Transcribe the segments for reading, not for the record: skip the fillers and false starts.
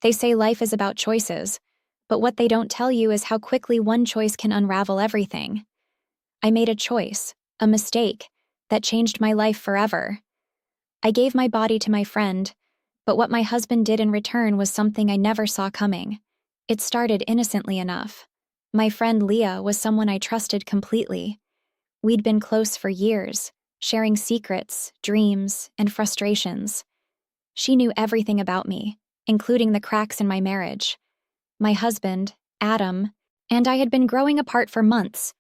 They say life is about choices, but what they don't tell you is how quickly one choice can unravel everything. I made a choice, a mistake, that changed my life forever. I gave my body to my friend, but what my husband did in return was something I never saw coming. It started innocently enough. My friend Leah was someone I trusted completely. We'd been close for years, sharing secrets, dreams, and frustrations. She knew everything about me, including the cracks in my marriage. My husband, Adam, and I had been growing apart for months.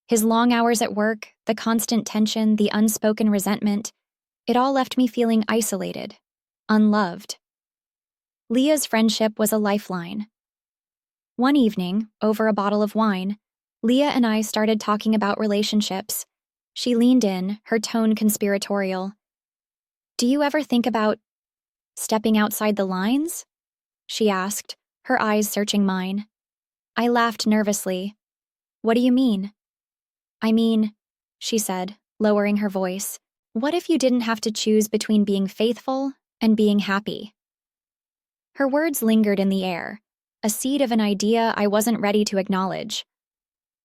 His long hours at work, the constant tension, the unspoken resentment, it all left me feeling isolated, unloved. Leah's friendship was a lifeline. One evening, over a bottle of wine, Leah and I started talking about relationships. She leaned in, her tone conspiratorial. "Do you ever think about stepping outside the lines?" she asked, her eyes searching mine. I laughed nervously. "What do you mean?" "I mean," she said, lowering her voice, "what if you didn't have to choose between being faithful and being happy?" Her words lingered in the air, a seed of an idea I wasn't ready to acknowledge.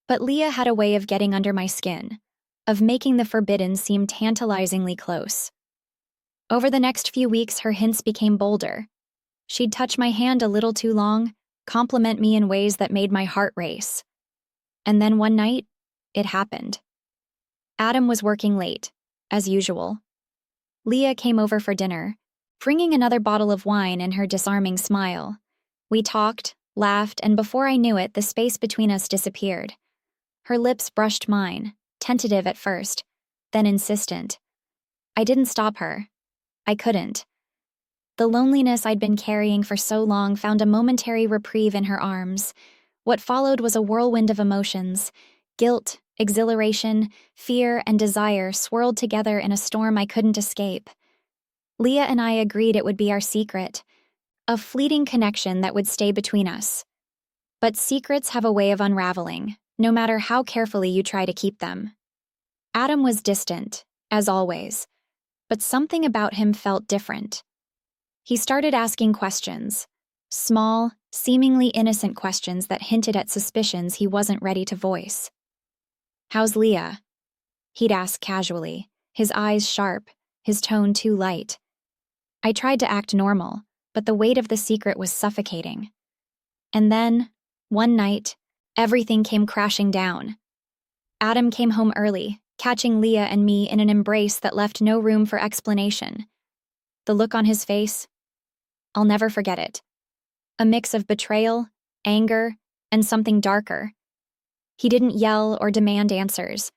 But Leah had a way of getting under my skin, of making the forbidden seem tantalizingly close. Over the next few weeks, her hints became bolder. She'd touch my hand a little too long, compliment me in ways that made my heart race. And then one night, it happened. Adam was working late, as usual. Leah came over for dinner, bringing another bottle of wine and her disarming smile. We talked, laughed, and before I knew it, the space between us disappeared. Her lips brushed mine, tentative at first, then insistent. I didn't stop her. I couldn't. The loneliness I'd been carrying for so long found a momentary reprieve in her arms. What followed was a whirlwind of emotions. Guilt, exhilaration, fear, and desire swirled together in a storm I couldn't escape. Leah and I agreed it would be our secret, a fleeting connection that would stay between us. But secrets have a way of unraveling, no matter how carefully you try to keep them. Adam was distant, as always, but something about him felt different. He started asking questions, small, seemingly innocent questions that hinted at suspicions he wasn't ready to voice. "How's Leah?" he'd ask casually, his eyes sharp, his tone too light. I tried to act normal, but the weight of the secret was suffocating. And then, one night, everything came crashing down. Adam came home early, catching Leah and me in an embrace that left no room for explanation. The look on his face, I'll never forget it. A mix of betrayal, anger, and something darker. He didn't yell or demand answers.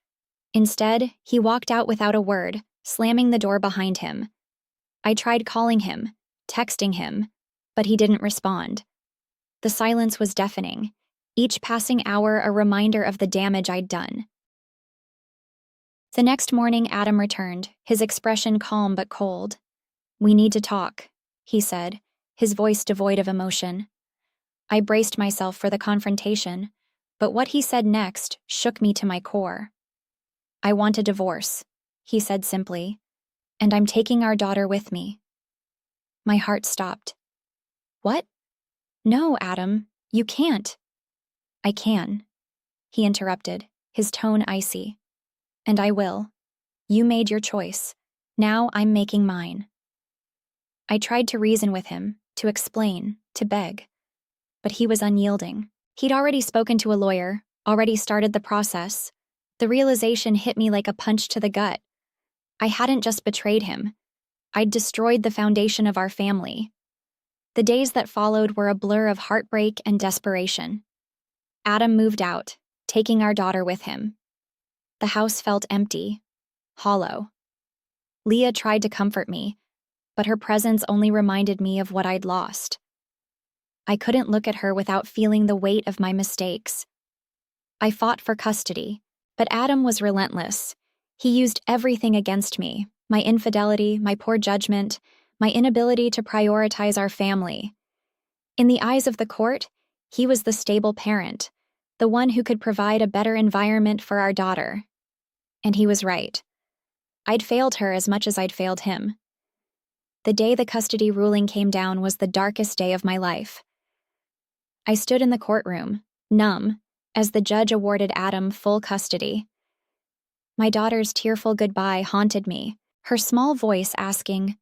Instead, he walked out without a word, slamming the door behind him. I tried calling him, texting him, but he didn't respond. The silence was deafening, each passing hour a reminder of the damage I'd done. The next morning, Adam returned, his expression calm but cold. "We need to talk," he said, his voice devoid of emotion. I braced myself for the confrontation, but what he said next shook me to my core. "I want a divorce," he said simply, "and I'm taking our daughter with me." My heart stopped. "What? No, Adam, you can't." "I can," he interrupted, his tone icy. "And I will. You made your choice. Now I'm making mine." I tried to reason with him, to explain, to beg. But he was unyielding. He'd already spoken to a lawyer, already started the process. The realization hit me like a punch to the gut. I hadn't just betrayed him. I'd destroyed the foundation of our family. The days that followed were a blur of heartbreak and desperation. Adam moved out, taking our daughter with him. The house felt empty, hollow. Leah tried to comfort me, but her presence only reminded me of what I'd lost. I couldn't look at her without feeling the weight of my mistakes. I fought for custody, but Adam was relentless. He used everything against me, my infidelity, my poor judgment, my inability to prioritize our family. In the eyes of the court, he was the stable parent, the one who could provide a better environment for our daughter. And he was right. I'd failed her as much as I'd failed him. The day the custody ruling came down was the darkest day of my life. I stood in the courtroom, numb, as the judge awarded Adam full custody. My daughter's tearful goodbye haunted me, her small voice asking,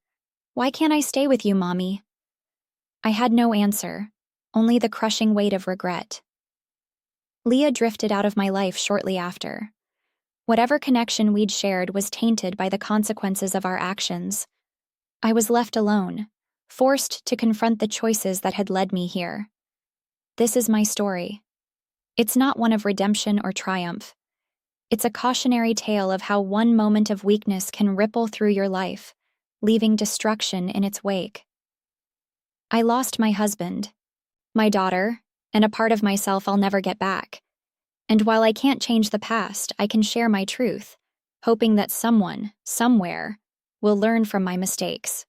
"Why can't I stay with you, Mommy?" I had no answer, only the crushing weight of regret. Leah drifted out of my life shortly after. Whatever connection we'd shared was tainted by the consequences of our actions. I was left alone, forced to confront the choices that had led me here. This is my story. It's not one of redemption or triumph. It's a cautionary tale of how one moment of weakness can ripple through your life, leaving destruction in its wake. I lost my husband, my daughter, and a part of myself I'll never get back. And while I can't change the past, I can share my truth, hoping that someone, somewhere, will learn from my mistakes.